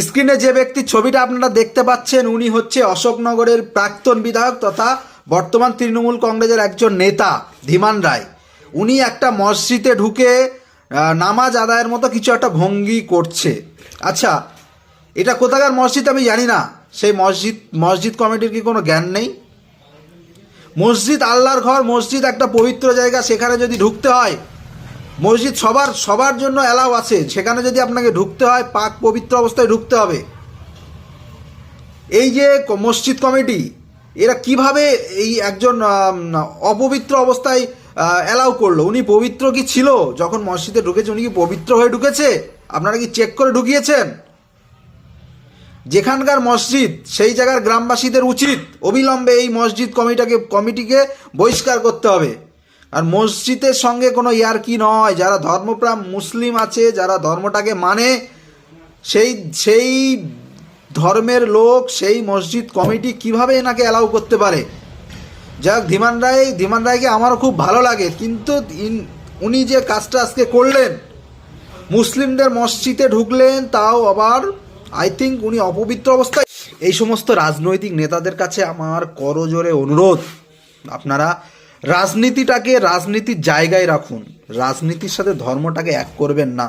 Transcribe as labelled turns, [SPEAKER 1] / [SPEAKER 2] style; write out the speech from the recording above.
[SPEAKER 1] স্ক্রিনে যে ব্যক্তির ছবিটা আপনারা দেখতে পাচ্ছেন উনি হচ্ছে অশোকনগরের প্রাক্তন বিধায়ক তথা বর্তমান তৃণমূল কংগ্রেসের একজন নেতা ধীমান রায়। উনি একটা মসজিদে ঢুকে নামাজ আদায়ের মতো কিছু একটা ভঙ্গি করছে। আচ্ছা, এটা কোথাকার মসজিদ আমি জানি না, সেই মসজিদ কমিটির কি কোনো জ্ঞান নেই? মসজিদ আল্লাহর ঘর, মসজিদ একটা পবিত্র জায়গা, সেখানে যদি ঢুকতে হয়, মসজিদ সবার জন্য অ্যালাউ আছে, সেখানে যদি আপনাকে ঢুকতে হয় পাক পবিত্র অবস্থায় ঢুকতে হবে। এই যে মসজিদ কমিটি, এরা কিভাবে এই একজন অপবিত্র অবস্থায় অ্যালাউ করলো? উনি পবিত্র কি ছিল যখন মসজিদে ঢুকেছে? উনি কি পবিত্র হয়ে ঢুকেছে? আপনারা কি চেক করে ঢুকিয়েছেন? যেখানকার মসজিদ সেই জায়গার গ্রামবাসীদের উচিত অবিলম্বে এই মসজিদ কমিটিকে বহিষ্কার করতে হবে। আর মসজিদের সঙ্গে কোনো ইয়ারকি নয়, যারা ধর্মপ্রাণ মুসলিম আছে, যারা ধর্মটাকে মানে, সেই ধর্মের লোক সেই মসজিদ কমিটি কিভাবে এনাকে অ্যালাউ করতে পারে? যাক, ধীমান রায়কে আমারও খুব ভালো লাগে, কিন্তু উনি যে কাজটা আজকে করলেন, মুসলিমদের মসজিদে ঢুকলেন, তাও আবার আই থিঙ্ক উনি অপবিত্র অবস্থায়। এই সমস্ত রাজনৈতিক নেতাদের কাছে আমার করজোরে অনুরোধ, আপনারা রাজনীতিটাকে রাজনীতির জায়গায় রাখুন, রাজনীতির সাথে ধর্মটাকে এক করবেন না।